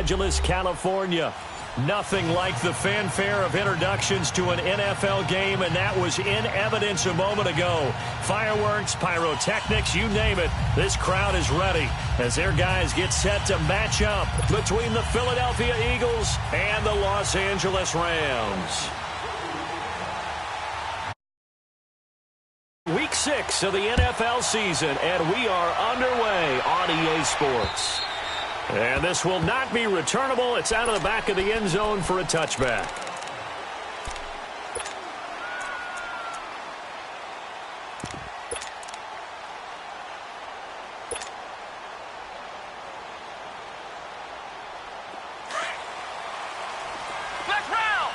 Angeles, California. Nothing like the fanfare of introductions to an NFL game, and that was in evidence a moment ago. Fireworks, pyrotechnics, you name it. This crowd is ready as their guys get set to match up between the Philadelphia Eagles and the Los Angeles Rams. Week 6 of the NFL season, and we are underway on EA Sports. And this will not be returnable. It's out of the back of the end zone for a touchback. Flex round.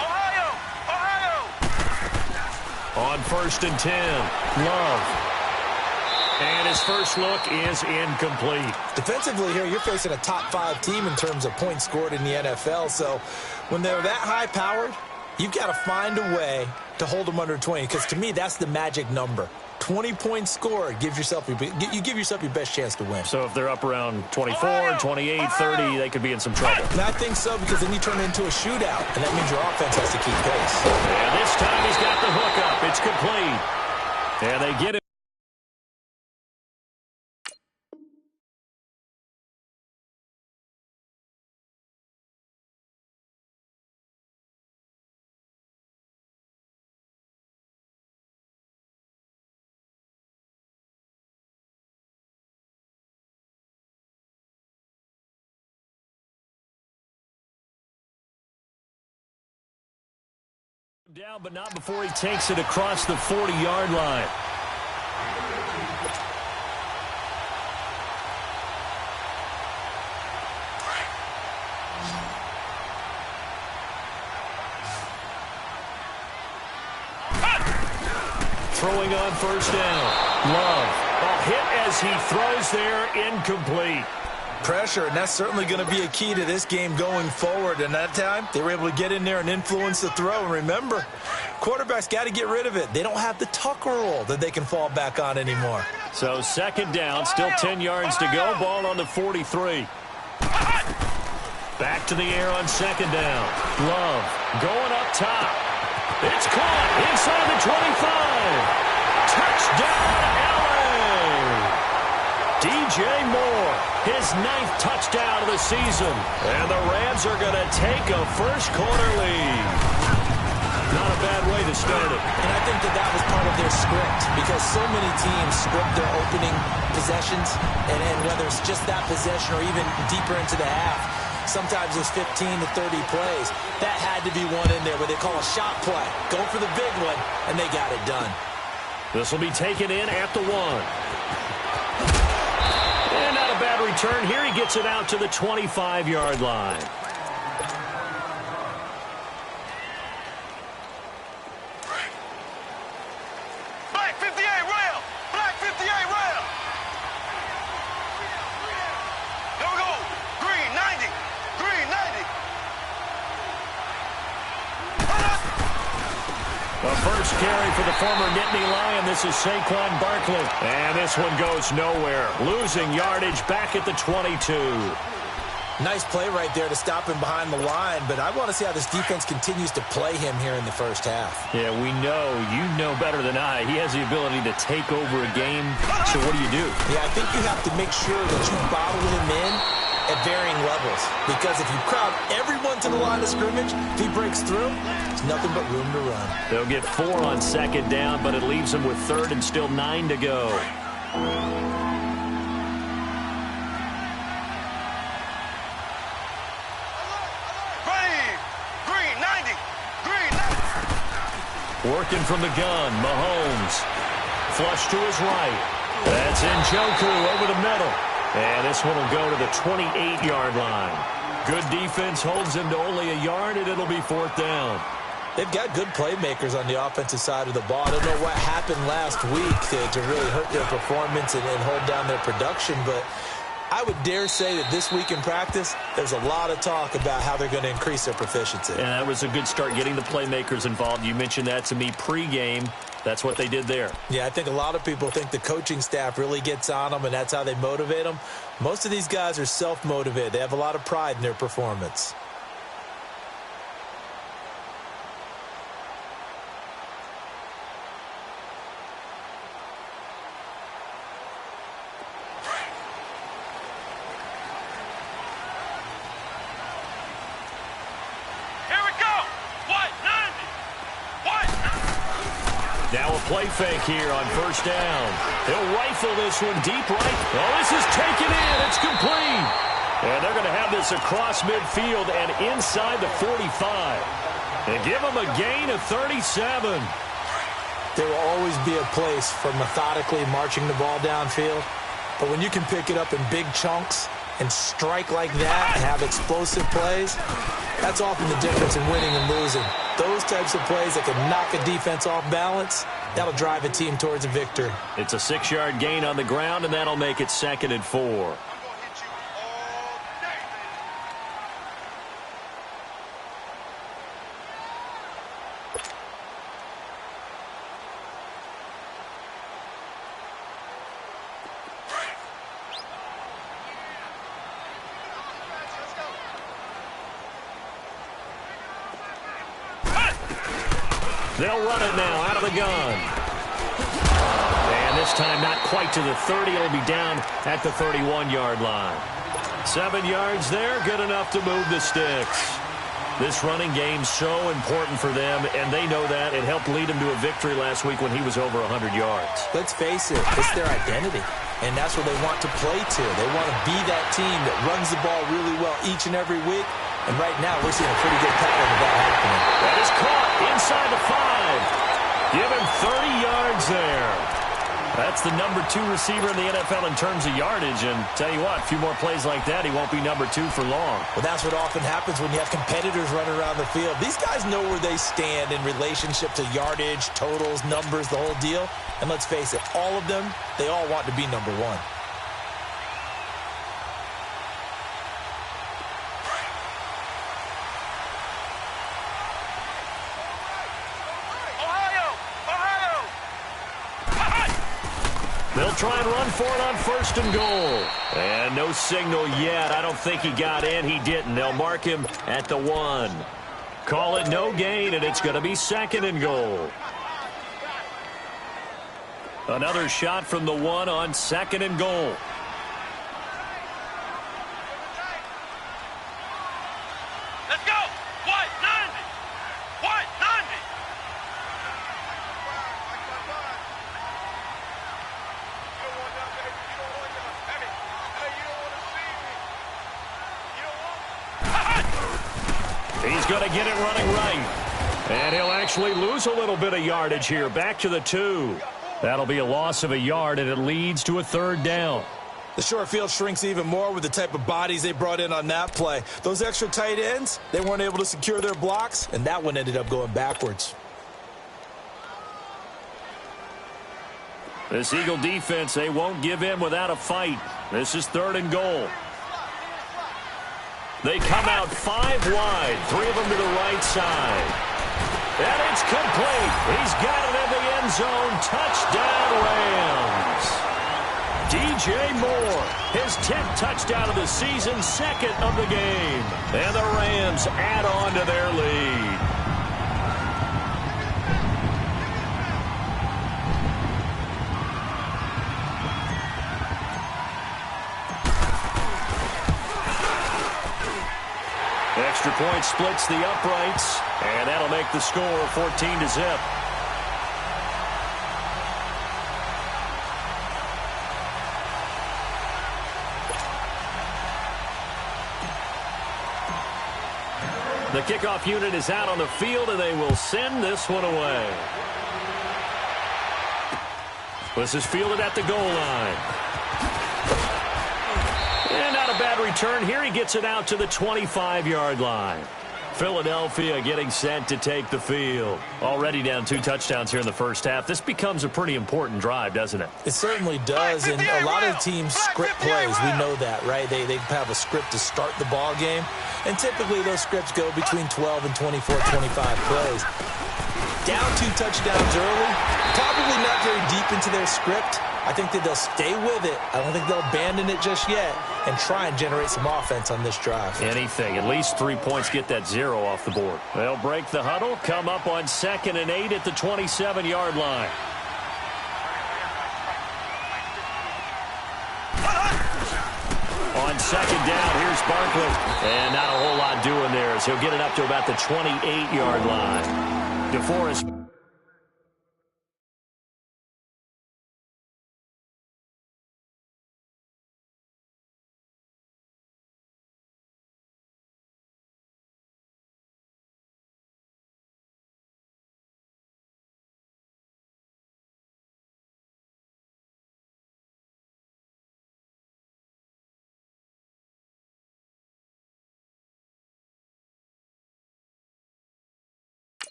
Ohio. On 1st and 10, Love. And his first look is incomplete. Defensively here, you're facing a top 5 team in terms of points scored in the NFL. So when they're that high-powered, you've got to find a way to hold them under 20. Because to me, that's the magic number. 20 points scored gives yourself you give yourself your best chance to win. So if they're up around 24, 28, 30, they could be in some trouble. And I think so, because then you turn it into a shootout, and that means your offense has to keep pace. And this time he's got the hook up. It's complete. And they get it. Down, but not before he takes it across the 40-yard line. Throwing on 1st down. Love. A hit as he throws there, incomplete. Pressure, and that's certainly going to be a key to this game going forward. And that time, they were able to get in there and influence the throw. And remember, quarterbacks got to get rid of it. They don't have the Tucker roll that they can fall back on anymore. So 2nd down, still 10 yards to go. Ball on the 43. Back to the air on 2nd down. Love going up top. It's caught inside the 25. Touchdown, DJ Moore, his 9th touchdown of the season. And the Rams are going to take a first-quarter lead. Not a bad way to start it. And I think that was part of their script, because so many teams script their opening possessions, and whether it's just that possession or even deeper into the half, sometimes it's 15 to 30 plays. That had to be one in there where they call a shot play. Go for the big one, and they got it done. This will be taken in at the 1. And not a bad return here. He gets it out to the 25-yard line. Black 58 rail. Black 58 rail. There we go. Green 90. Green 90. The first carry for the former Nittany Lion. This is Saquon Barkley. And this one goes nowhere. Losing yardage back at the 22. Nice play right there to stop him behind the line, but I want to see how this defense continues to play him here in the first half. Yeah, we know. You know better than I. He has the ability to take over a game. So what do? Yeah, I think you have to make sure that you bottle him in at varying levels, because if you crowd everyone to the line of scrimmage, if he breaks through, there's nothing but room to run. They'll get 4 on 2nd down, but it leaves them with 3rd and still 9 to go. Green 90. Green 90. Working from the gun, Mahomes. Flush to his right. That's Njoku over the middle. And this one will go to the 28-yard line. Good defense holds him to only a yard, and it'll be 4th down. They've got good playmakers on the offensive side of the ball. I don't know what happened last week to really hurt their performance and hold down their production, but I would dare say that this week in practice, there's a lot of talk about how they're going to increase their proficiency. And that was a good start, getting the playmakers involved. You mentioned that to me pregame. That's what they did there. Yeah, I think a lot of people think the coaching staff really gets on them, and that's how they motivate them. Most of these guys are self-motivated. They have a lot of pride in their performance. Now a play fake here on first down. He'll rifle this one deep right. Oh, this is taken in. It's complete. And they're going to have this across midfield and inside the 45. And give them a gain of 37. There will always be a place for methodically marching the ball downfield. But when you can pick it up in big chunks and strike like that and have explosive plays, that's often the difference in winning and losing. Those types of plays that can knock a defense off balance, that'll drive a team towards a victory. It's a 6-yard gain on the ground, and that'll make it 2nd and 4. They'll run it now out of the gun. And this time not quite to the 30. It'll be down at the 31-yard line. 7 yards there, good enough to move the sticks. This running game's so important for them, and they know that. It helped lead them to a victory last week when he was over 100 yards. Let's face it, it's their identity, and that's what they want to play to. They want to be that team that runs the ball really well each and every week, and right now we're seeing a pretty good pattern of that happening. That is caught inside the 5. Give him 30 yards there. That's the number 2 receiver in the NFL in terms of yardage. And tell you what, a few more plays like that, he won't be number 2 for long. Well, that's what often happens when you have competitors running around the field. These guys know where they stand in relationship to yardage, totals, numbers, the whole deal. And let's face it, all of them, they all want to be number 1. They'll try and run for it on 1st and goal. And no signal yet. I don't think he got in. He didn't. They'll mark him at the 1. Call it no gain, and it's going to be 2nd and goal. Another shot from the 1 on 2nd and goal. Let's go. White 90. White 90. He's going to get it running right. And he'll actually lose a little bit of yardage here. Back to the 2. That'll be a loss of a yard, and it leads to a 3rd down. The short field shrinks even more with the type of bodies they brought in on that play. Those extra tight ends, they weren't able to secure their blocks, and that one ended up going backwards. This Eagle defense, they won't give in without a fight. This is 3rd and goal. They come out 5 wide, 3 of them to the right side. And it's complete. He's got it in the end zone. Touchdown, Rams. DJ Moore, his 10th touchdown of the season, 2nd of the game. And the Rams add on to their lead. Extra point splits the uprights, and that'll make the score 14-0. The kickoff unit is out on the field, and they will send this one away. This is fielded at the goal line. And not a bad return here. He gets it out to the 25-yard line. Philadelphia getting set to take the field. Already down 2 touchdowns here in the first half. This becomes a pretty important drive, doesn't it? It certainly does, and a lot of teams script plays. We know that, right? They have a script to start the ball game, and typically those scripts go between 12 and 24, 25 plays. Down 2 touchdowns early, probably not very deep into their script. I think that they'll stay with it. I don't think they'll abandon it just yet and try and generate some offense on this drive. Anything. At least 3 points, get that 0 off the board. They'll break the huddle, come up on 2nd and 8 at the 27-yard line. On 2nd down, here's Barkley. And not a whole lot doing there as he'll get it up to about the 28-yard line. DeForest.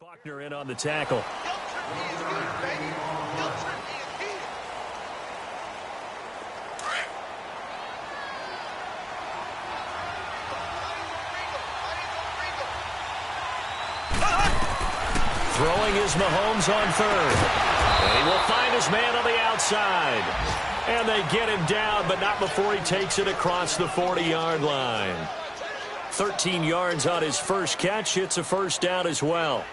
Buckner in on the tackle. Throwing is Mahomes on 3rd. And he will find his man on the outside. And they get him down, but not before he takes it across the 40-yard line. 13 yards on his first catch. It's a first down as well.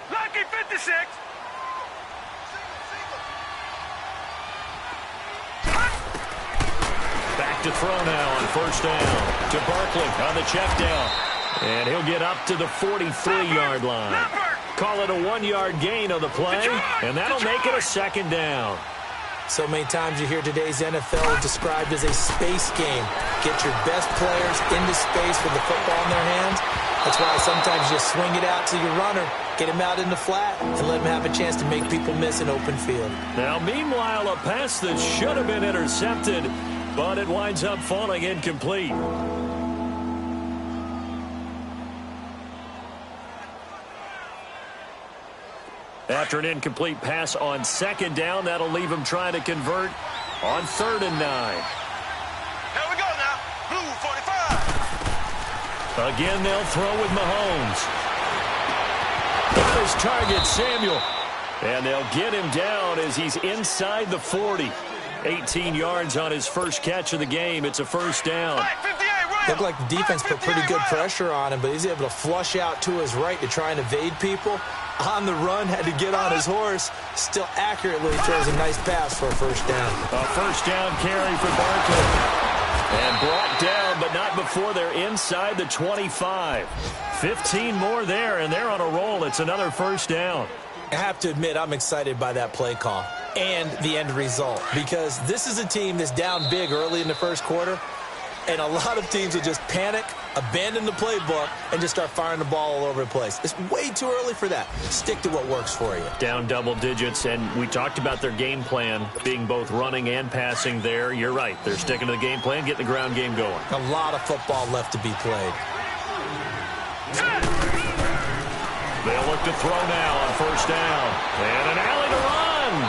Lucky 56. Back to throw now on first down to Barkley on the check down. And he'll get up to the 43-yard line. Call it a 1-yard gain on the play, and that'll make it a 2nd down. So many times you hear today's NFL described as a space game. Get your best players into space with the football in their hands. That's why sometimes you swing it out to your runner, get him out in the flat, and let him have a chance to make people miss an open field. Now, meanwhile, a pass that should have been intercepted, but it winds up falling incomplete. After an incomplete pass on 2nd down, that'll leave him trying to convert on 3rd and 9. Here we go now. Blue 45. Again, they'll throw with Mahomes. Got his target, Samuel. And they'll get him down as he's inside the 40. 18 yards on his first catch of the game. It's a first down. Looked like the defense put pretty good pressure on him, but he's able to flush out to his right to try and evade people. On the run, had to get on his horse. Still accurately throws a nice pass for a first down. A first down carry for Barkley. And brought down, but not before they're inside the 25. 15 more there, and they're on a roll. It's another first down. I have to admit, I'm excited by that play call and the end result, because this is a team that's down big early in the first quarter, and a lot of teams will just panic, abandon the playbook, and just start firing the ball all over the place. It's way too early for that. Stick to what works for you. Down double digits, and we talked about their game plan being both running and passing there. You're right. They're sticking to the game plan, getting the ground game going. A lot of football left to be played. They'll look to throw now on first down. And an alley to run.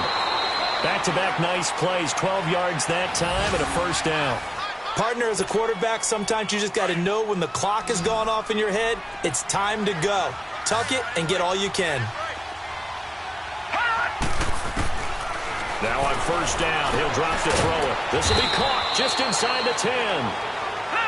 Back-to-back nice plays, 12 yards that time and a first down. Partner, as a quarterback, sometimes you just got to know when the clock has gone off in your head, it's time to go. Tuck it and get all you can. Now on first down, he'll drop to throw it. This will be caught just inside the 10.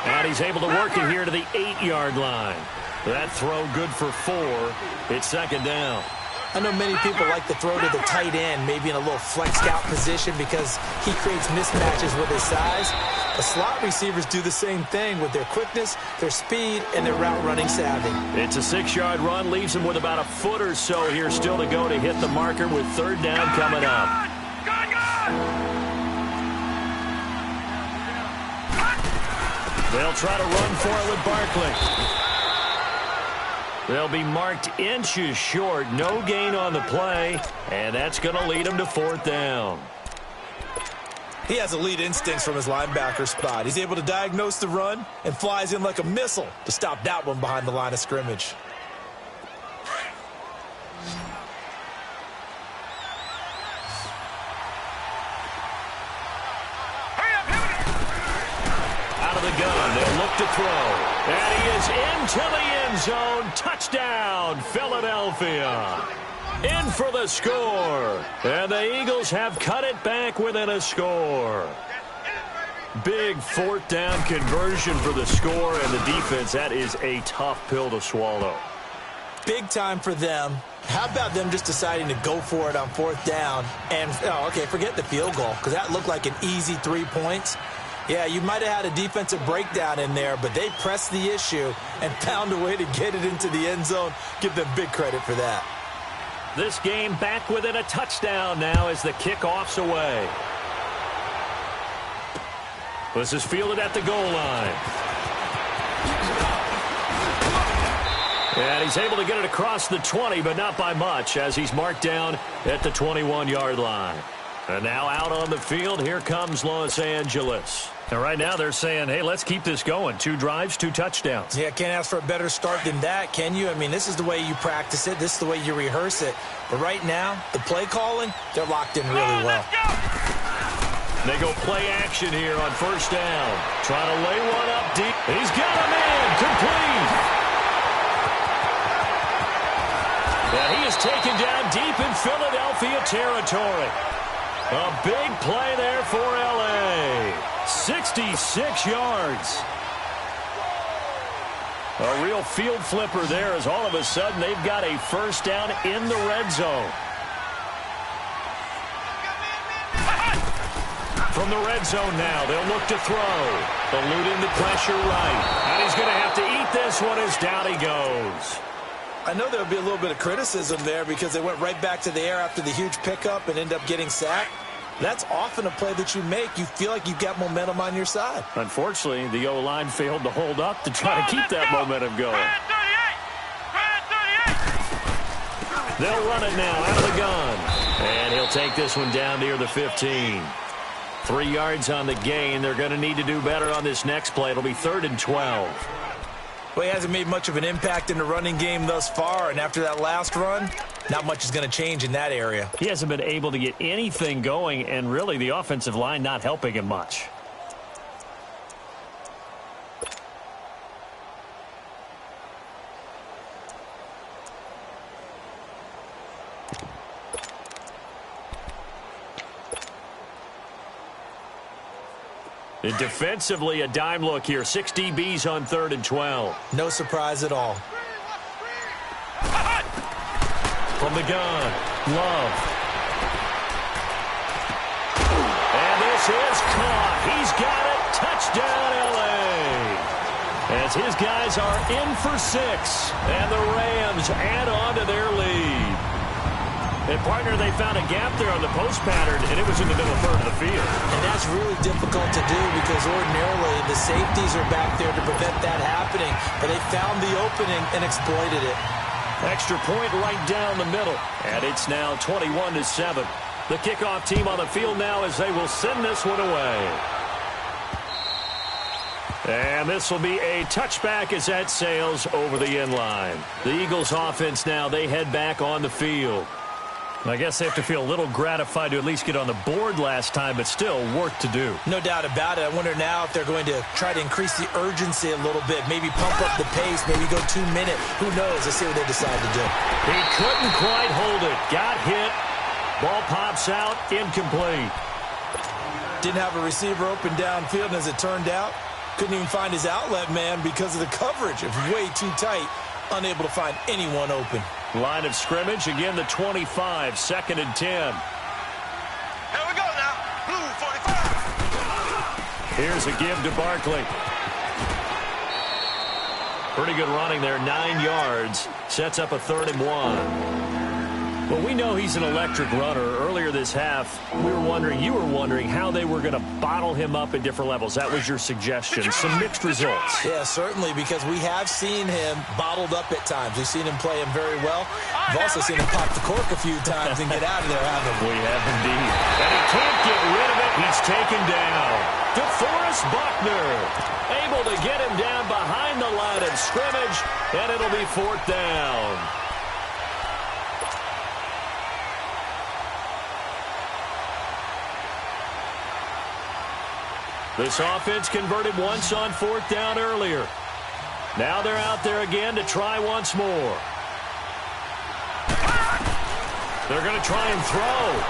And he's able to work it here to the 8-yard line. That throw good for 4. It's second down. I know many people like to throw to the tight end, maybe in a little flexed out position because he creates mismatches with his size. The slot receivers do the same thing with their quickness, their speed, and their route running savvy. It's a 6-yard run, leaves him with about a foot or so here still to go to hit the marker with third down coming up. They'll try to run for it with Barkley. They'll be marked inches short. No gain on the play, and that's going to lead them to 4th down. He has elite instincts from his linebacker spot. He's able to diagnose the run and flies in like a missile to stop that one behind the line of scrimmage. Out of the gun, they'll look to throw. And he is into the end zone. Touchdown, Philadelphia. In for the score. And the Eagles have cut it back within a score. Big 4th down conversion for the score, and the defense, that is a tough pill to swallow. Big time for them. How about them just deciding to go for it on 4th down? And, forget the field goal, because that looked like an easy 3 points. Yeah, you might have had a defensive breakdown in there, but they pressed the issue and found a way to get it into the end zone. Give them big credit for that. This game back within a touchdown now as the kickoff's away. This is fielded at the goal line. And he's able to get it across the 20, but not by much, as he's marked down at the 21-yard line. And now out on the field, here comes Los Angeles. And right now they're saying, hey, let's keep this going. 2 drives, 2 touchdowns. Yeah, can't ask for a better start than that, can you? I mean, this is the way you practice it. This is the way you rehearse it. But right now, the play calling, they're locked in really well. They go play action here on 1st down. Trying to lay one up deep. He's got him in. Complete. And he is taken down deep in Philadelphia territory. A big play there for L.A. 66 yards. A real field flipper there as all of a sudden they've got a 1st down in the red zone. From the red zone now, they'll look to throw. Eluding the pressure right. And he's going to have to eat this one as down he goes. I know there'll be a little bit of criticism there because they went right back to the air after the huge pickup and end up getting sacked. That's often a play that you make. You feel like you've got momentum on your side. Unfortunately, the O-line failed to hold up to try to keep that momentum going. They'll run it now out of the gun. And he'll take this one down near the 15. 3 yards on the gain. They're going to need to do better on this next play. It'll be 3rd and 12. Well, he hasn't made much of an impact in the running game thus far, and after that last run, not much is going to change in that area. He hasn't been able to get anything going, and really the offensive line not helping him much. And defensively, a dime look here. 6 DBs on 3rd and 12. No surprise at all. From the gun, Love. And this is caught. He's got it. Touchdown, L.A. As his guys are in for 6. And the Rams add on to their lead. And, partner, they found a gap there on the post pattern, and it was in the middle third of the field. And that's really difficult to do because ordinarily the safeties are back there to prevent that happening. But they found the opening and exploited it. Extra point right down the middle. And it's now 21-7. The kickoff team on the field now as they will send this one away. And this will be a touchback as that sails over the end line. The Eagles offense now, they head back on the field. I guess they have to feel a little gratified to at least get on the board last time, but still work to do. No doubt about it. I wonder now if they're going to try to increase the urgency a little bit, maybe pump up the pace, maybe go 2 minute. Who knows? Let's see what they decide to do. He couldn't quite hold it. Got hit. Ball pops out. Incomplete. Didn't have a receiver open downfield, and as it turned out, couldn't even find his outlet man because of the coverage. It was way too tight. Unable to find anyone open. Line of scrimmage, again the 25, 2nd and 10. Here we go now. Blue 45. Here's a give to Barkley. Pretty good running there, 9 yards. Sets up a 3rd and 1. Well, we know he's an electric runner. Earlier this half, you were wondering how they were going to bottle him up at different levels. That was your suggestion. Some mixed results. Yeah, certainly, because we have seen him bottled up at times. We've seen him play him very well. We've also seen him pop the cork a few times and get out of there, haven't we? We have indeed. And he can't get rid of it. He's taken down. DeForest Buckner able to get him down behind the line of scrimmage, and it'll be 4th down. This offense converted once on 4th down earlier. Now they're out there again to try once more. They're going to try and throw.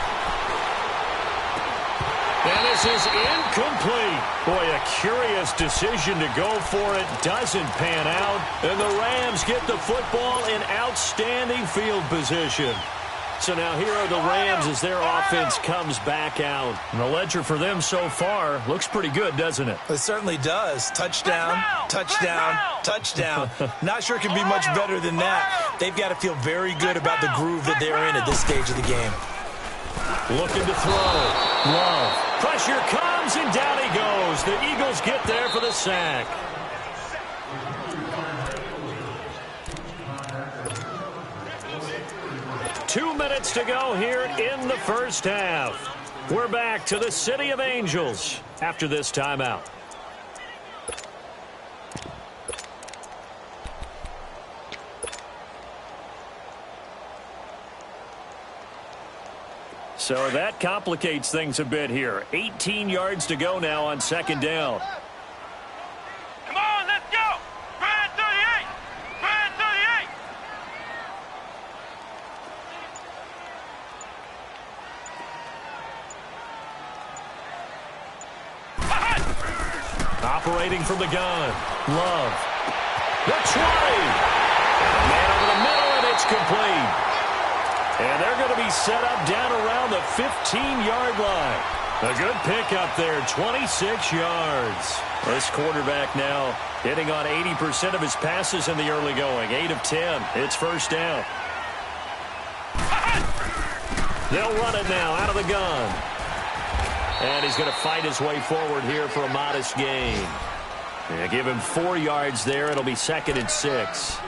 And this is incomplete. Boy, a curious decision to go for it. Doesn't pan out. And the Rams get the football in outstanding field position. So now here are the Rams as their offense comes back out. And the ledger for them so far looks pretty good, doesn't it? It certainly does. Touchdown, touchdown, touchdown. Not sure it can be much better than that. They've got to feel very good about the groove that they're in at this stage of the game. Looking to throw. Love. Pressure comes, and down he goes. The Eagles get there for the sack. Two minutes to go here in the first half. We're back to the City of Angels after this timeout. So that complicates things a bit here. 18 yards to go now on 2nd down. Come on, let's go. Brad 38. Brad 38. Operating from the gun. Love. The 20. Man over the middle, and it's complete. And they're going to be set up down around the 15-yard line. A good pickup there, 26 yards. This quarterback now hitting on 80% of his passes in the early going. 8 of 10. It's 1st down. They'll run it now out of the gun. And he's going to fight his way forward here for a modest gain. Yeah, give him 4 yards there. It'll be 2nd and 6.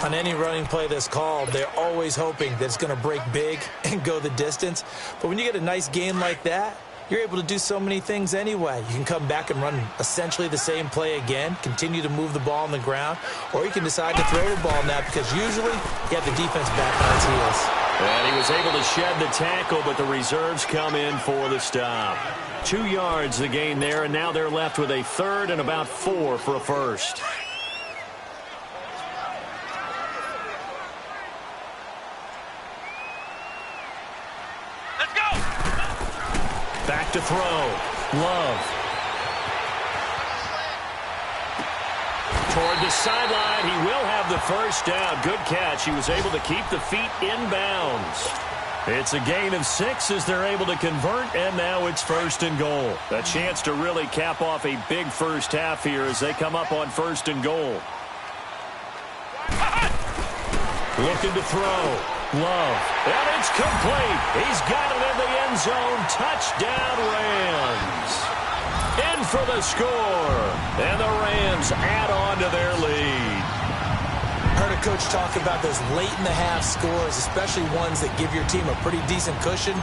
On any running play that's called, they're always hoping that it's going to break big and go the distance. But when you get a nice game like that, you're able to do so many things anyway. You can come back and run essentially the same play again, continue to move the ball on the ground, or you can decide to throw the ball now because usually you have the defense back on its heels. And he was able to shed the tackle, but the reserves come in for the stop. 2 yards the gain there, and now they're left with a 3rd and about 4 for a first. Back to throw. Love. Toward the sideline. He will have the 1st down. Good catch. He was able to keep the feet in bounds. It's a gain of 6 as they're able to convert, and now it's 1st and goal. A chance to really cap off a big first half here as they come up on 1st and goal. Looking to throw. Love. And it's complete. He's got it in the end zone. Touchdown, Rams. In for the score. And the Rams add on to their lead. I heard a coach talk about those late-in-the-half scores, especially ones that give your team a pretty decent cushion.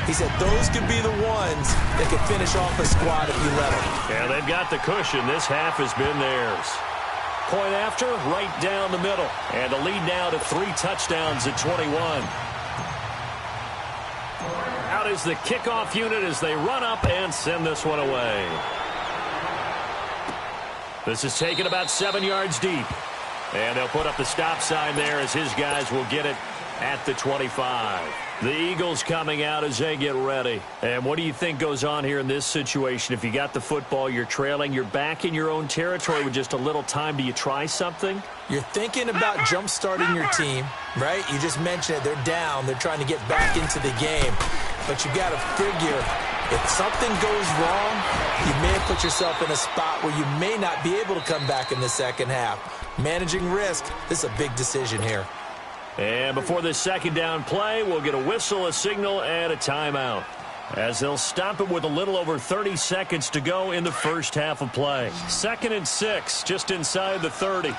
He said those could be the ones that could finish off a squad if you let them. Yeah, they've got the cushion. This half has been theirs. Point after, right down the middle. And the lead now to 3 touchdowns at 21. Out is the kickoff unit as they run up and send this one away. This is taken about 7 yards deep. And they'll put up the stop sign there as his guys will get it at the 25. The Eagles coming out as they get ready. And what do you think goes on here in this situation? If you got the football, you're trailing, you're back in your own territory with just a little time. Do you try something? You're thinking about jump-starting your team, right? You just mentioned it. They're down. They're trying to get back into the game. But you got to figure if something goes wrong, you may have put yourself in a spot where you may not be able to come back in the second half. Managing risk, this is a big decision here. And before this second down play, we'll get a whistle, a signal, and a timeout, as they'll stop it with a little over 30 seconds to go in the first half of play. 2nd and 6, just inside the 30.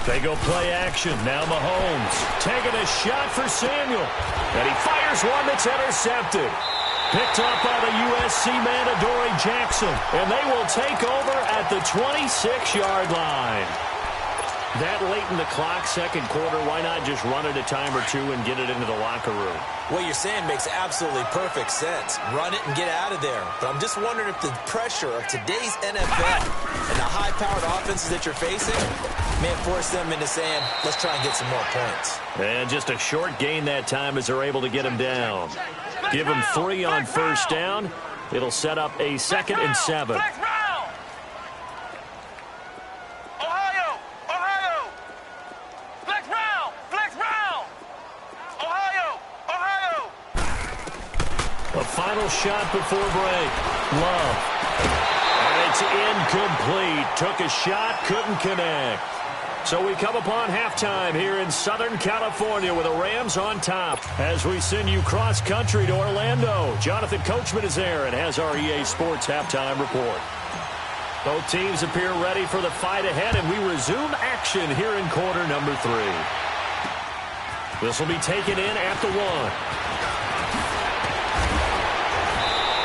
They go play action. Now Mahomes taking a shot for Samuel. And he fires one that's intercepted. Picked off by the USC man, Adoree Jackson. And they will take over at the 26-yard line. That late in the clock, second quarter, why not just run it a time or two and get it into the locker room? What you're saying makes absolutely perfect sense. Run it and get out of there. But I'm just wondering if the pressure of today's NFL and the high-powered offenses that you're facing may force them into saying, let's try and get some more points. And just a short gain that time as they're able to get him down. Give him 3 on first down. It'll set up a 2nd and 7. A final shot before break. Love. And it's incomplete. Took a shot, couldn't connect. So we come upon halftime here in Southern California with the Rams on top. As we send you cross-country to Orlando, Jonathan Coachman is there and has our EA Sports halftime report. Both teams appear ready for the fight ahead, and we resume action here in quarter number 3. This will be taken in at the 1.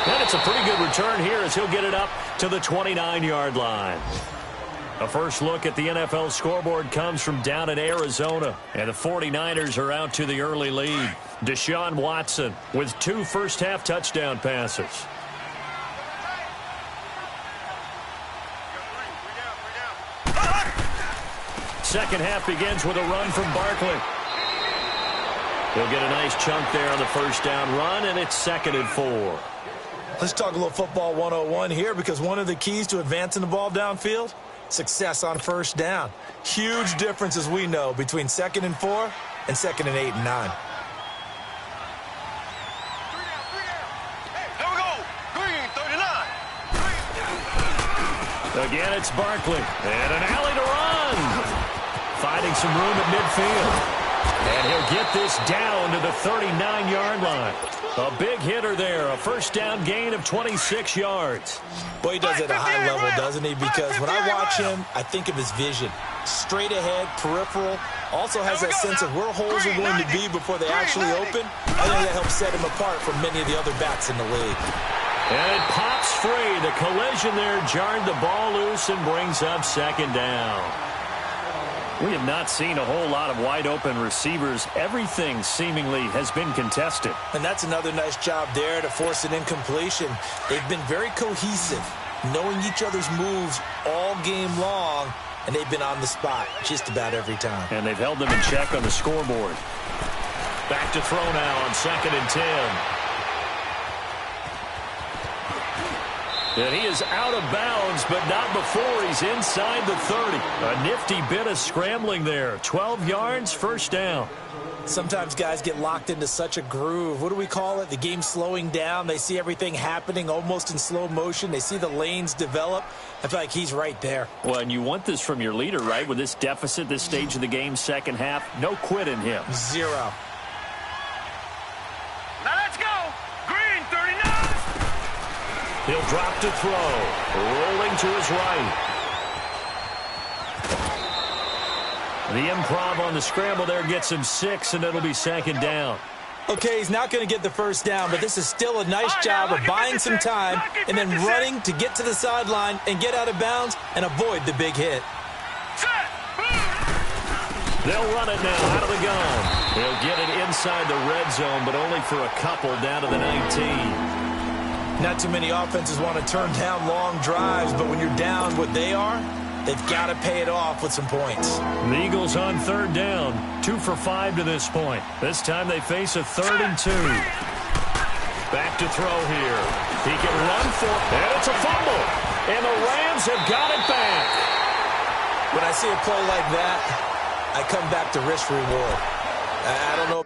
And it's a pretty good return here as he'll get it up to the 29-yard line. A first look at the NFL scoreboard comes from down in Arizona. And the 49ers are out to the early lead. Deshaun Watson with 2 first-half touchdown passes. Second half begins with a run from Barkley. He'll get a nice chunk there on the first down run, and it's 2nd and 4. Let's talk a little football 101 here, because one of the keys to advancing the ball downfield, success on first down. Huge difference, as we know, between 2nd and 4 and 2nd and 8 and 9. Here we go. Green, 39. Again, it's Barkley. And an alley to run. Finding some room at midfield. And he'll get this down to the 39-yard line. A big hitter there, a first down gain of 26 yards. Boy, he does it at a high level, doesn't he? Because when I watch him, I think of his vision. Straight ahead, peripheral. Also has that sense of where holes are going to be before they actually open. I think that helps set him apart from many of the other backs in the league. And it pops free. The collision there jarred the ball loose and brings up 2nd down. We have not seen a whole lot of wide-open receivers. Everything seemingly has been contested. And that's another nice job there to force an incompletion. They've been very cohesive, knowing each other's moves all game long, and they've been on the spot just about every time. And they've held them in check on the scoreboard. Back to throw now on 2nd and 10. And he is out of bounds, but not before he's inside the 30. A nifty bit of scrambling there. 12 yards, first down. Sometimes guys get locked into such a groove. What do we call it? The game slowing down. They see everything happening almost in slow motion. They see the lanes develop. I feel like he's right there. Well, and you want this from your leader, right? With this deficit, this stage of the game, second half, no quit in him. 0. Now let's go. Green, 39. He'll drop to throw. Rolling to his right. The improv on the scramble there gets him 6, and it'll be 2nd down. Okay, he's not going to get the first down, but this is still a nice job of buying some time and then running to get to the sideline and get out of bounds and avoid the big hit. They'll run it now out of the gun. He'll get it inside the red zone, but only for a couple down to the 19. Not too many offenses want to turn down long drives, but when you're down what they are, they've got to pay it off with some points. The Eagles on 3rd down, 2 for 5 to this point. This time they face a 3rd and 2. Back to throw here. He can run for it, and it's a fumble. And the Rams have got it back. When I see a play like that, I come back to risk reward. I don't know.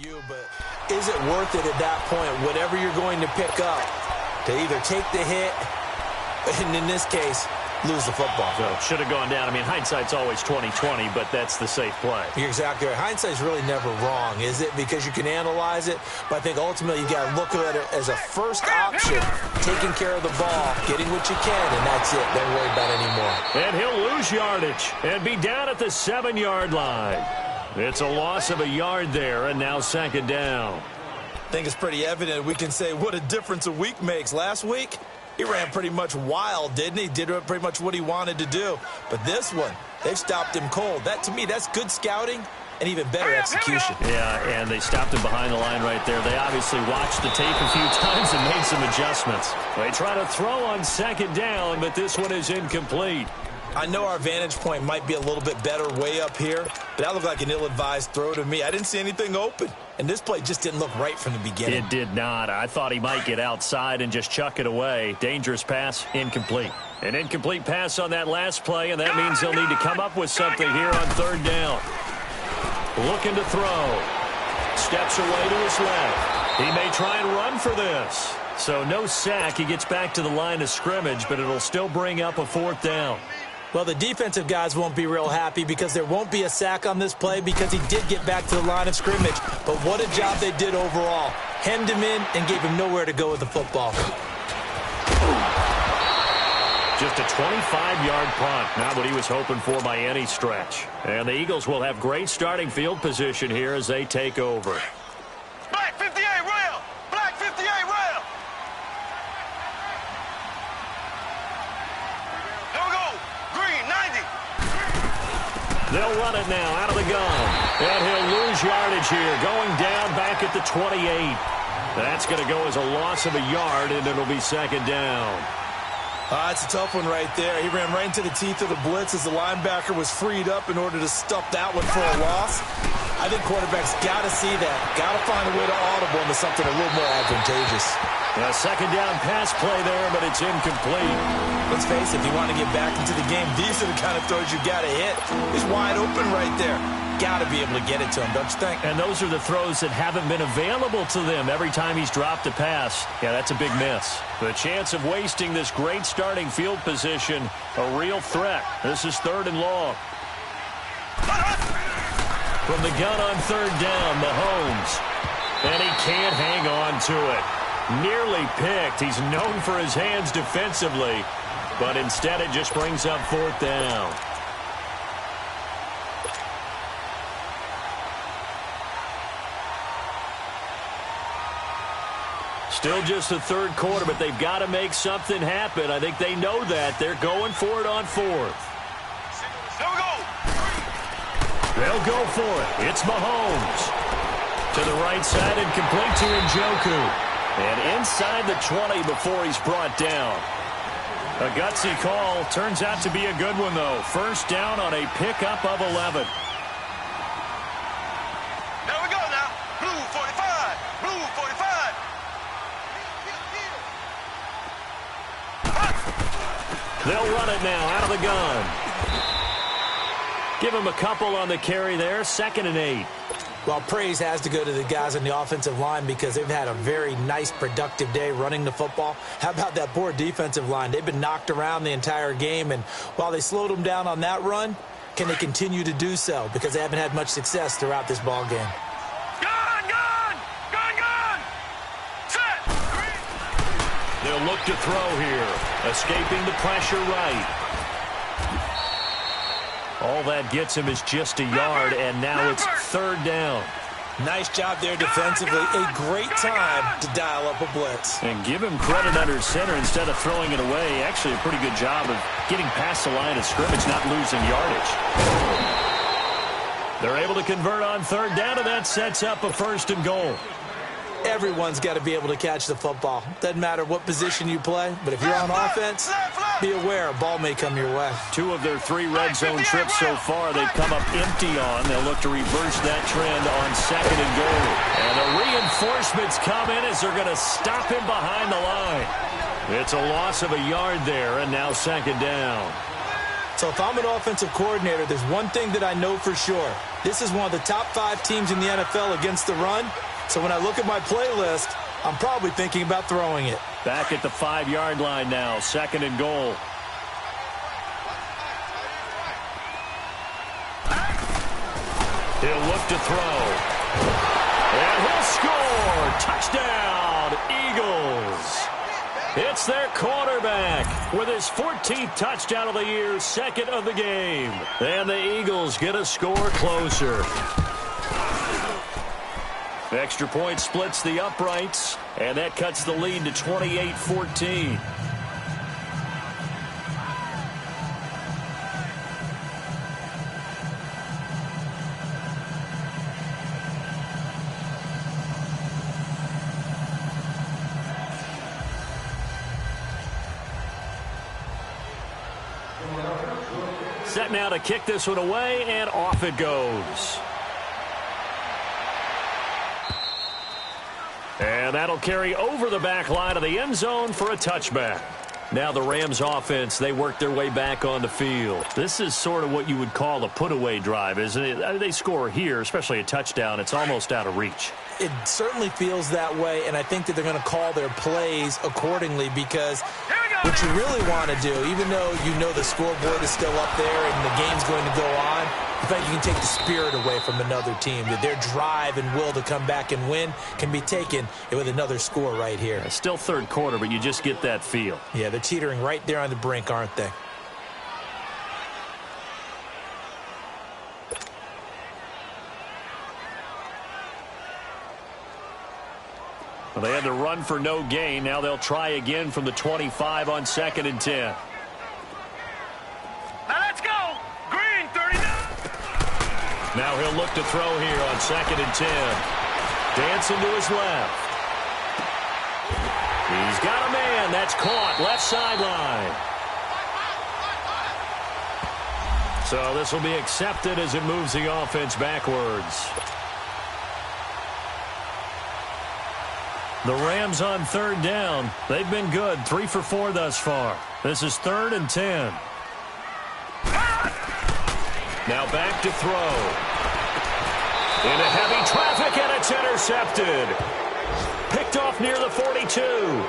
you, but is it worth it at that point, whatever you're going to pick up, to either take the hit, and in this case, lose the football? So should have gone down. I mean, hindsight's always 20/20, but that's the safe play. You're exactly right. Hindsight's really never wrong, is it? Because you can analyze it, but I think ultimately you got to look at it as a first option, taking care of the ball, getting what you can, and that's it. Don't worry about it anymore. And he'll lose yardage and be down at the 7-yard line. It's a loss of a yard there, and now second down. I think it's pretty evident. We can say what a difference a week makes. Last week, he ran pretty much wild, didn't he? Did pretty much what he wanted to do. But this one, they've stopped him cold. That, to me, that's good scouting and even better execution. Yeah, and they stopped him behind the line right there. They obviously watched the tape a few times and made some adjustments. They try to throw on second down, but this one is incomplete. I know our vantage point might be a little bit better way up here, but that looked like an ill-advised throw to me. I didn't see anything open, and this play just didn't look right from the beginning. It did not. I thought he might get outside and just chuck it away. Dangerous pass, incomplete. An incomplete pass on that last play, and that means they'll need to come up with something here on third down. Looking to throw. Steps away to his left. He may try and run for this. So no sack. He gets back to the line of scrimmage, but it'll still bring up a fourth down. Well, the defensive guys won't be real happy because there won't be a sack on this play because he did get back to the line of scrimmage. But what a job they did overall. Hemmed him in and gave him nowhere to go with the football. Just a 25-yard punt. Not what he was hoping for by any stretch. And the Eagles will have great starting field position here as they take over. Black 58 rail! Black 58 rail! Here we go! Green 90! They'll run it now out of the gun. And he'll lose yardage here. Going down back at the 28. That's going to go as a loss of a yard, and it'll be second down. It's a tough one right there. He ran right into the teeth of the blitz as the linebacker was freed up in order to stuff that one for a loss. I think quarterbacks got to see that. Got to find a way to audible into something a little more advantageous. A second down pass play there, but it's incomplete. Let's face it, if you want to get back into the game, these are the kind of throws you got to hit. He's wide open right there. Got to be able to get it to him, don't you think? And those are the throws that haven't been available to them every time he's dropped a pass. Yeah, that's a big miss. The chance of wasting this great starting field position, a real threat. This is third and long. From the gun on third down, Mahomes. And he can't hang on to it. Nearly picked. He's known for his hands defensively, but instead it just brings up fourth down. Still just the third quarter, but they've got to make something happen. I think they know that. They're going for it on fourth. Here we go! They'll go for it. It's Mahomes. To the right side and complete to Njoku. And inside the 20 before he's brought down. A gutsy call. Turns out to be a good one, though. First down on a pickup of 11. There we go now. Blue 45. Blue 45. They'll run it now out of the gun. Give him a couple on the carry there. 2nd and 8. Well, praise has to go to the guys on the offensive line because they've had a very nice, productive day running the football. How about that poor defensive line? They've been knocked around the entire game, and while they slowed them down on that run, can they continue to do so? Because they haven't had much success throughout this ball game. Gun, gun! Gun, gun! Set! They'll look to throw here. Escaping the pressure right. All that gets him is just a yard, and now it's third down. Nice job there defensively. A great time to dial up a blitz. And give him credit under center instead of throwing it away. Actually, a pretty good job of getting past the line of scrimmage, not losing yardage. They're able to convert on third down, and that sets up a 1st and goal. Everyone's got to be able to catch the football. Doesn't matter what position you play, but if you're on offense, be aware a ball may come your way. 2 of their 3 red zone trips so far they've come up empty on. They'll look to reverse that trend on 2nd and goal. And the reinforcements come in as they're going to stop him behind the line. It's a loss of a yard there, and now 2nd down. So if I'm an offensive coordinator, there's one thing that I know for sure. This is one of the top 5 teams in the NFL against the run. So when I look at my playlist, I'm probably thinking about throwing it. Back at the 5-yard line now, 2nd and goal. He'll look to throw. And he'll score. Touchdown, Eagles. It's their quarterback with his 14th touchdown of the year, 2nd of the game. And the Eagles get a score closer. Extra point splits the uprights, and that cuts the lead to 28-14. Set now to kick this one away, and off it goes. And that'll carry over the back line of the end zone for a touchback. Now the Rams offense, they work their way back on the field. This is sort of what you would call a put-away drive, isn't it? They score here, especially a touchdown. It's almost out of reach. It certainly feels that way, and I think that they're going to call their plays accordingly because what you really want to do, even though you know the scoreboard is still up there and the game's going to go on, in fact, you can take the spirit away from another team. Their drive and will to come back and win can be taken with another score right here. It's still 3rd quarter, but you just get that feel. Yeah, they're teetering right there on the brink, aren't they? Well, they had to run for no gain. Now they'll try again from the 25 on 2nd and 10. Now let's go. Green, 39. Now he'll look to throw here on 2nd and 10. Dancing to his left. He's got a man. That's caught. Left sideline. So this will be accepted as it moves the offense backwards. The Rams on 3rd down. They've been good. 3 for 4 thus far. This is 3rd and 10. Now back to throw. Into heavy traffic, and it's intercepted. Picked off near the 42.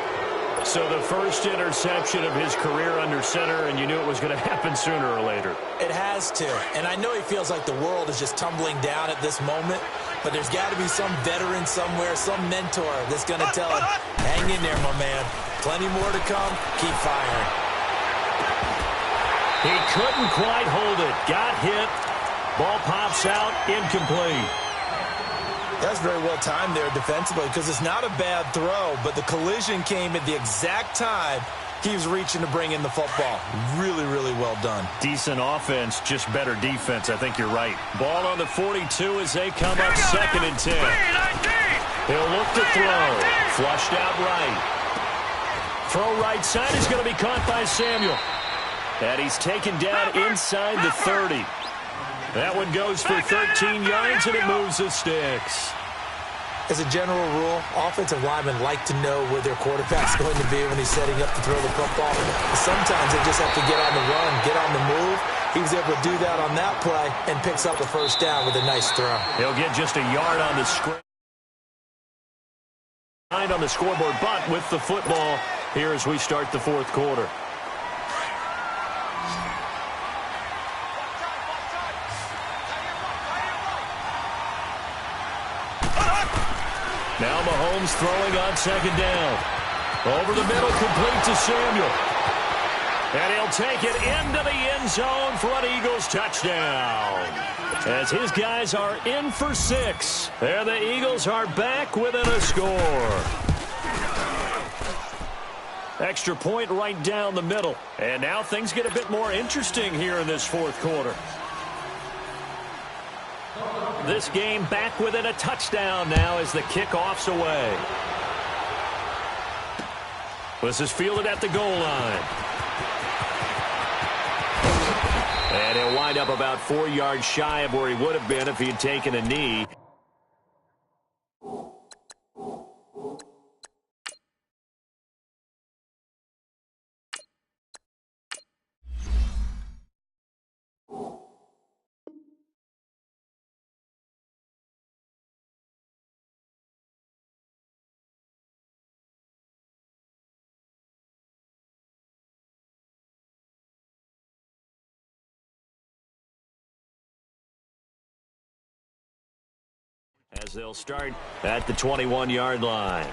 So the first interception of his career under center, and you knew it was going to happen sooner or later. It has to. And I know he feels like the world is just tumbling down at this moment, but there's got to be some veteran somewhere, some mentor that's going to tell him, hang in there, my man. Plenty more to come. Keep firing. He couldn't quite hold it. Got hit. Ball pops out. Incomplete. That's very well timed there defensively because it's not a bad throw, but the collision came at the exact time he was reaching to bring in the football. Really, really well done. Decent offense, just better defense. I think you're right. Ball on the 42 as they come up 2nd and 10. He'll look to throw. Flushed out right. Throw right side is going to be caught by Samuel. And he's taken down inside the 30. That one goes for 13 yards, and it moves the sticks. As a general rule, offensive linemen like to know where their quarterback's going to be when he's setting up to throw the football. Sometimes they just have to get on the run, get on the move. He was able to do that on that play and picks up a first down with a nice throw. He'll get just a yard on the screen. On the scoreboard, but with the football here as we start the 4th quarter. Now Mahomes throwing on 2nd down. Over the middle, complete to Samuel. And he'll take it into the end zone for an Eagles touchdown. As his guys are in for 6. There the Eagles are back within a score. Extra point right down the middle. And now things get a bit more interesting here in this 4th quarter. This game back within a touchdown now as the kickoff's away. This is fielded at the goal line. And he'll wind up about 4 yards shy of where he would have been if he had taken a knee. As they'll start at the 21-yard line.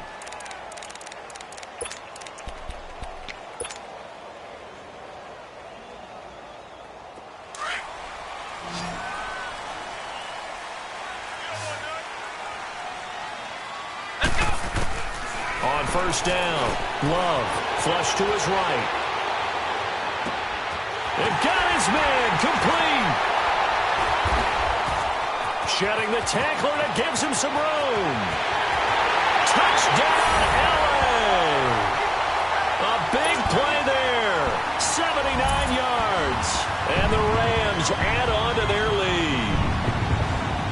On first down, Love, flush to his right. It got his man, complete. Shedding the tackler that gives him some room. Touchdown, LA. A big play there, 79 yards. And the Rams add on to their lead.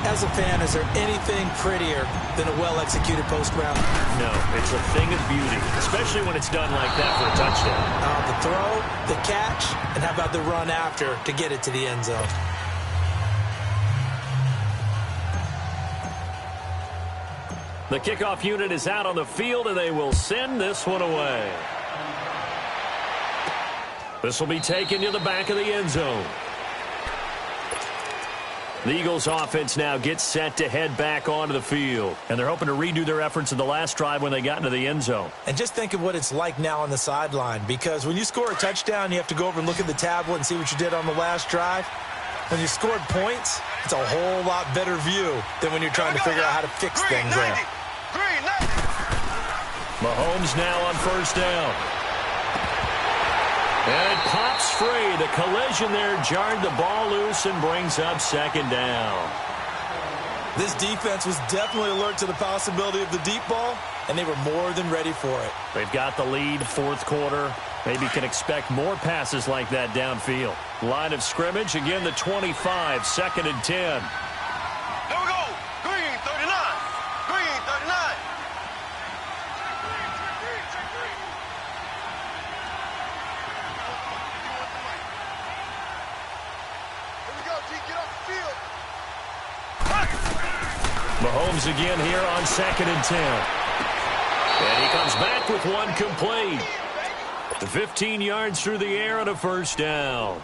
As a fan, is there anything prettier than a well-executed post route? No, it's a thing of beauty, especially when it's done like that for a touchdown. The throw, the catch, and how about the run after to get it to the end zone? The kickoff unit is out on the field, and they will send this one away. This will be taken to the back of the end zone. The Eagles offense now gets set to head back onto the field. And they're hoping to redo their efforts in the last drive when they got into the end zone. And just think of what it's like now on the sideline. Because when you score a touchdown, you have to go over and look at the tablet and see what you did on the last drive. When you scored points, it's a whole lot better view than when you're trying to figure out how to fix things there. Mahomes now on first down. And it pops free. The collision there jarred the ball loose and brings up second down. This defense was definitely alert to the possibility of the deep ball, and they were more than ready for it. They've got the lead, fourth quarter. Maybe can expect more passes like that downfield. Line of scrimmage, again the 25, second and 10. There we go. Green, 39. Green, 39. Here we go, G. Get off the field. Mahomes again here on second and 10. And he comes back with one complete. 15 yards through the air and a first down.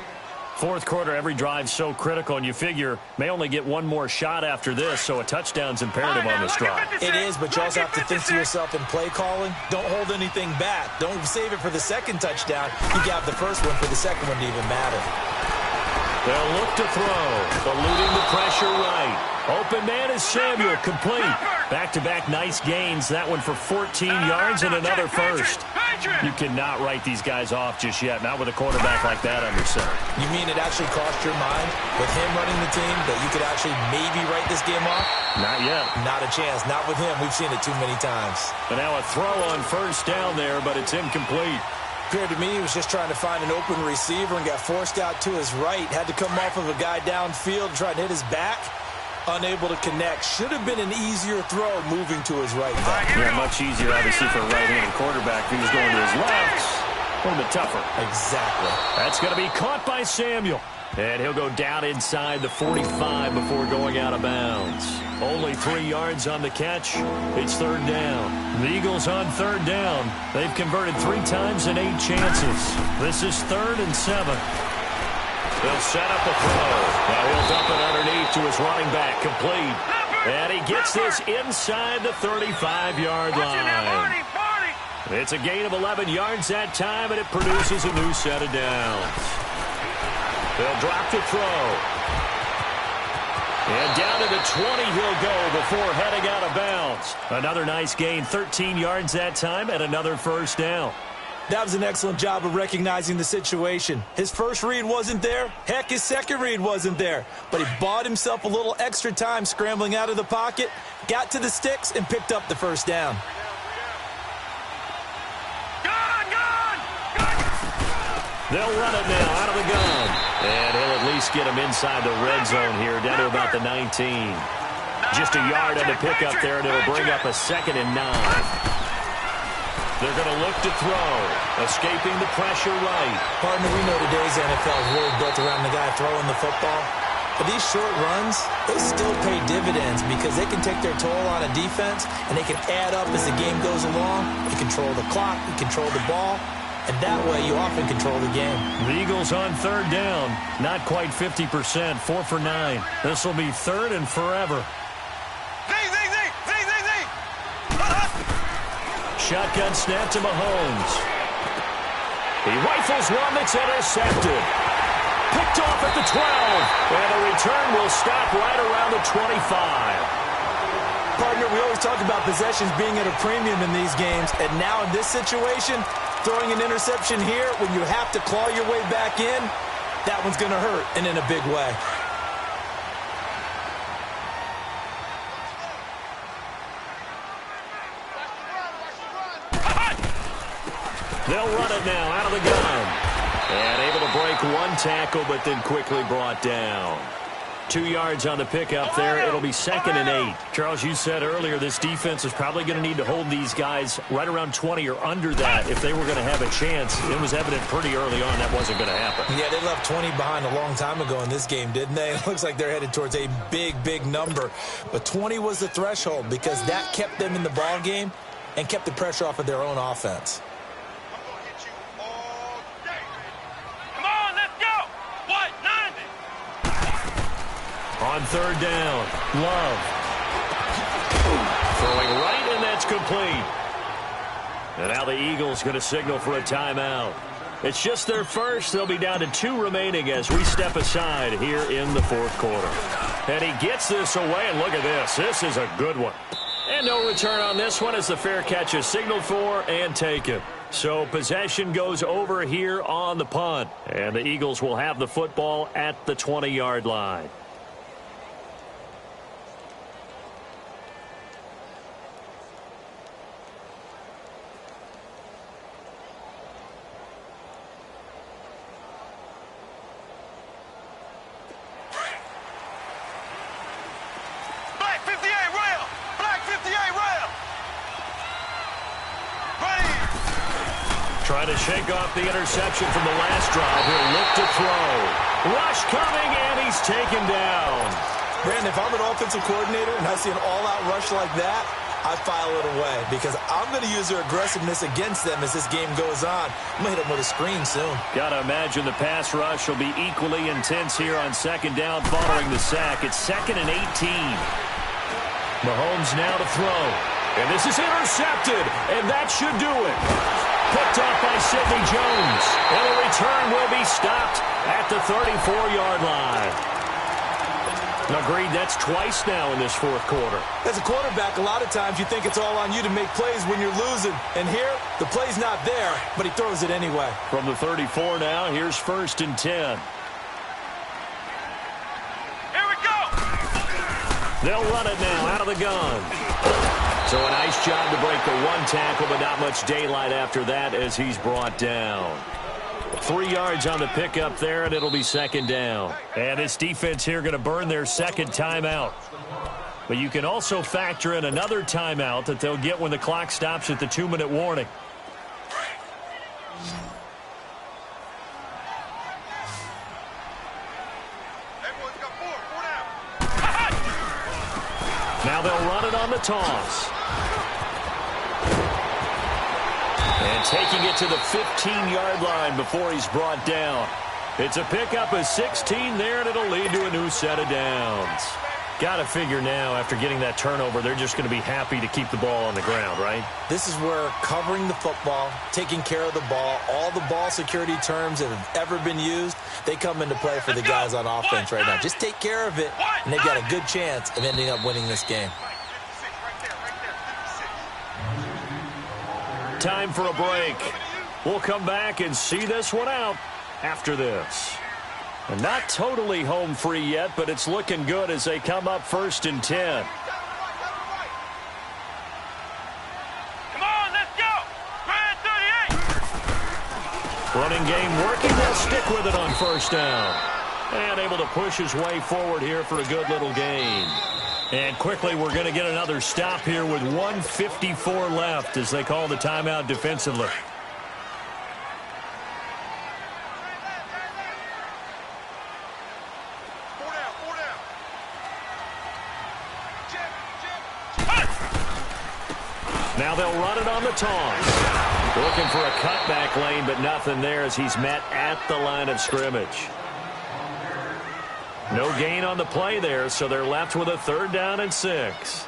Fourth quarter, every drive so critical, and you figure may only get one more shot after this, so a touchdown's imperative on this drive. It is, but you also have to think to yourself in play calling, don't hold anything back. Don't save it for the second touchdown. You got the first one for the second one to even matter. They'll look to throw, eluding the pressure right. Open man is Samuel, complete. Back-to-back nice gains, that one for 14 yards and another first. You cannot write these guys off just yet, not with a quarterback like that under center. You mean it actually crossed your mind with him running the team that you could actually maybe write this game off? Not yet. Not a chance. Not with him. We've seen it too many times. But now a throw on first down there, but it's incomplete. Appeared to me he was just trying to find an open receiver and got forced out to his right. Had to come off of a guy downfield and try to hit his back. Unable to connect. Should have been an easier throw moving to his right. Yeah, much easier, obviously, for a right-handed quarterback. If he was going to his left, a little bit tougher. Exactly. That's going to be caught by Samuel. And he'll go down inside the 45 before going out of bounds. Only 3 yards on the catch. It's third down. The Eagles on third down. They've converted 3 times in 8 chances. This is 3rd and 7. They'll set up a throw. Now he'll dump it underneath to his running back. Complete. And he gets this inside the 35-yard line. It's a gain of 11 yards that time, and it produces a new set of downs. They'll drop the throw. And down to the 20 he'll go before heading out of bounds. Another nice gain, 13 yards that time, and another first down. That was an excellent job of recognizing the situation. His first read wasn't there. Heck, his second read wasn't there. But he bought himself a little extra time scrambling out of the pocket, got to the sticks, and picked up the first down. They'll run it now out of the gun. And he'll at least get him inside the red zone here, down to about the 19. Just a yard on the pickup there, and it'll bring up a 2nd and 9. They're going to look to throw, escaping the pressure right. Partner, we know today's NFL is really built around the guy throwing the football. But these short runs, they still pay dividends because they can take their toll on a defense, and they can add up as the game goes along. You control the clock, you control the ball, and that way you often control the game. The Eagles on third down, not quite 50%, 4 for 9. This will be 3rd and forever. Zing, zing, shotgun snap to Mahomes. He rifles one that's intercepted. Picked off at the 12. And a return will stop right around the 25. Partner, we always talk about possessions being at a premium in these games, and now in this situation, throwing an interception here when you have to claw your way back in, that one's going to hurt, and in a big way. They'll run it now out of the gun. And able to break one tackle, but then quickly brought down. 2 yards on the pickup there. It'll be 2nd and 8. Charles, you said earlier this defense is probably going to need to hold these guys right around 20 or under that if they were going to have a chance. It was evident pretty early on that wasn't going to happen. Yeah, they left 20 behind a long time ago in this game, didn't they? It looks like they're headed towards a big, big number. But 20 was the threshold because that kept them in the ball game and kept the pressure off of their own offense. On 3rd down, Love. Throwing right, and that's complete. And now the Eagles going to signal for a timeout. It's just their first. They'll be down to 2 remaining as we step aside here in the 4th quarter. And he gets this away, and look at this. This is a good one. And no return on this one as the fair catch is signaled for and taken. So possession goes over here on the punt. And the Eagles will have the football at the 20-yard line. Trying to shake off the interception from the last drive. He'll look to throw. Rush coming, and he's taken down. Brandon, if I'm an offensive coordinator and I see an all-out rush like that, I file it away because I'm going to use their aggressiveness against them as this game goes on. I'm going to hit them with a screen soon. Got to imagine the pass rush will be equally intense here on 2nd down following the sack. It's 2nd and 18. Mahomes now to throw. And this is intercepted, and that should do it. Picked off by Sidney Jones. And the return will be stopped at the 34-yard line. Agreed, that's twice now in this 4th quarter. As a quarterback, a lot of times you think it's all on you to make plays when you're losing. And here, the play's not there, but he throws it anyway. From the 34 now, here's 1st and 10. Here we go! They'll run it now out of the gun. So a nice job to break the one tackle, but not much daylight after that as he's brought down. 3 yards on the pickup there, and it'll be 2nd down. And this defense here going to burn their 2nd timeout. But you can also factor in another timeout that they'll get when the clock stops at the 2-minute warning. Now they'll run it on the toss. And taking it to the 15-yard line before he's brought down. It's a pickup of 16 there, and it'll lead to a new set of downs. Got to figure now, after getting that turnover, they're just going to be happy to keep the ball on the ground, right? This is where covering the football, taking care of the ball, all the ball security terms that have ever been used, they come into play for the guys on offense right now. Just take care of it, and they've got a good chance of ending up winning this game. Time for a break. We'll come back and see this one out after this. And not totally home free yet, but it's looking good as they come up 1st and 10. Come on, let's go! Red 38! Running game working. They'll stick with it on 1st down. And able to push his way forward here for a good little gain. And quickly, we're going to get another stop here with 1:54 left as they call the timeout defensively. Now they'll run it on the toss. Looking for a cutback lane, but nothing there as he's met at the line of scrimmage. No gain on the play there, so they're left with a 3rd down and 6.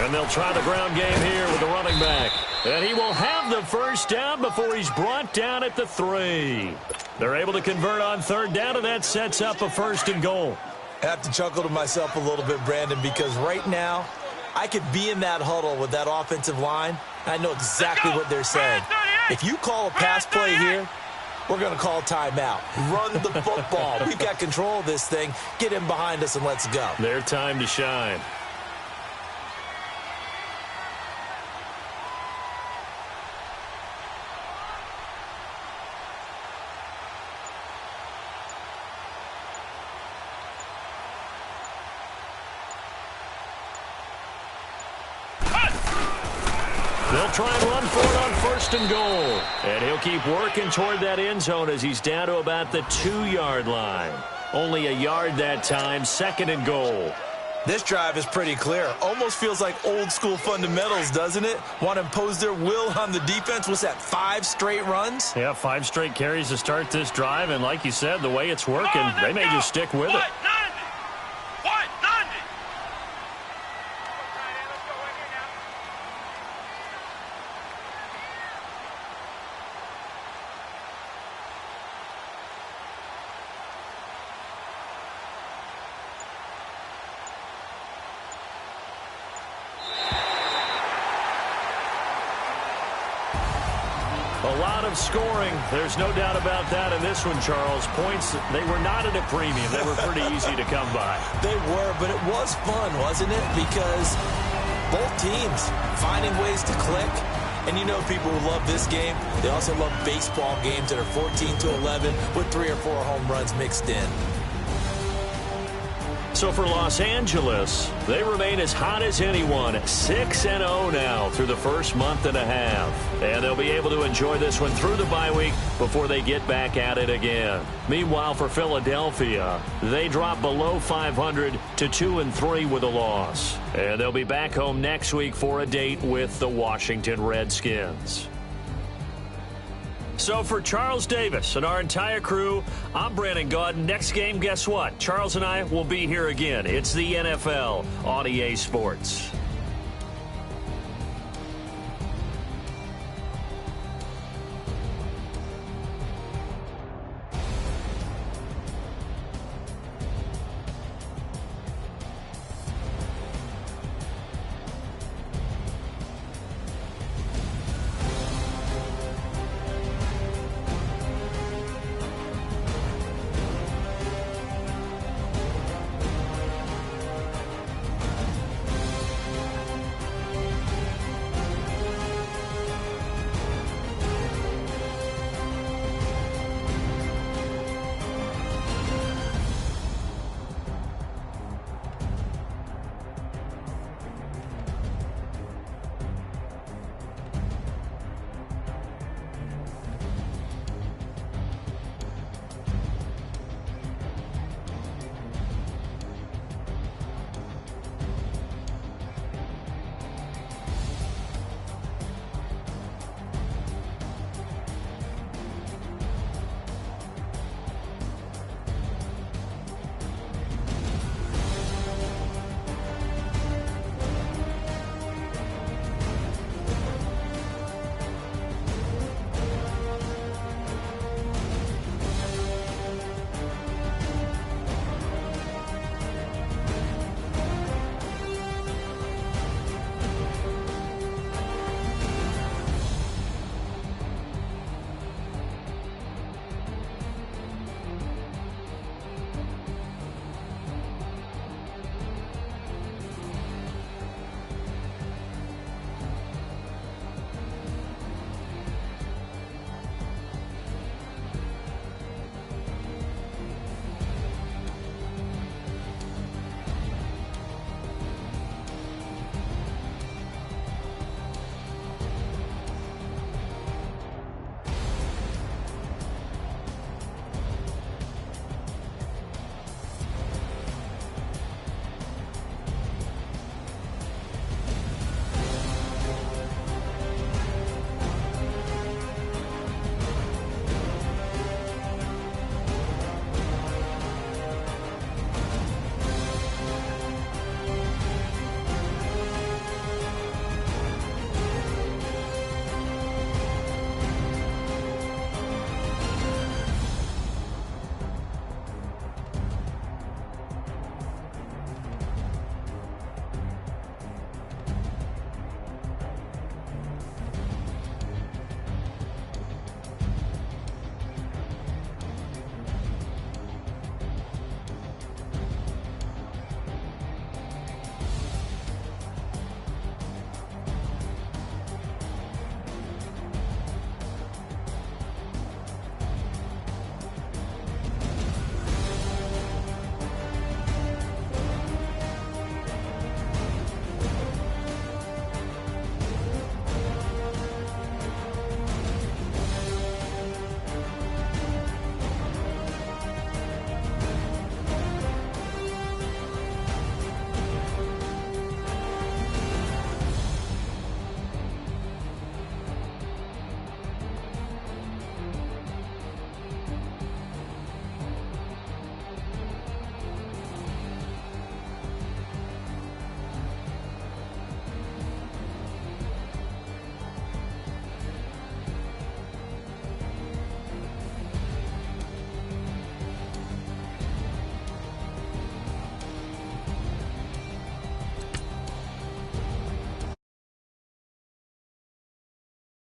And they'll try the ground game here with the running back. And he will have the first down before he's brought down at the 3. They're able to convert on third down, and that sets up a 1st and goal. I have to chuckle to myself a little bit, Brandon, because right now I could be in that huddle with that offensive line. I know exactly what they're saying. If you call a pass play here, we're going to call timeout. Run the football. We've got control of this thing. Get him behind us and let's go. Their time to shine. They'll try and run for it on 1st and goal. And he'll keep working toward that end zone as he's down to about the 2-yard line. Only a yard that time, 2nd and goal. This drive is pretty clear. Almost feels like old school fundamentals, doesn't it? Want to impose their will on the defense. What's that, 5 straight runs? Yeah, 5 straight carries to start this drive. And like you said, the way it's working, they may just stick with it. A lot of scoring. There's no doubt about that in this one, Charles. Points, they were not at a premium. They were pretty easy to come by. They were, but it was fun, wasn't it? Because both teams finding ways to click. And you know people who love this game, they also love baseball games that are 14-11 with 3 or 4 home runs mixed in. So for Los Angeles, they remain as hot as anyone, 6-0 now through the first month and a half. And they'll be able to enjoy this one through the bye week before they get back at it again. Meanwhile, for Philadelphia, they drop below 500 to 2-3 with a loss. And they'll be back home next week for a date with the Washington Redskins. So for Charles Davis and our entire crew, I'm Brandon Gaudin. Next game, guess what? Charles and I will be here again. It's the NFL on EA Sports.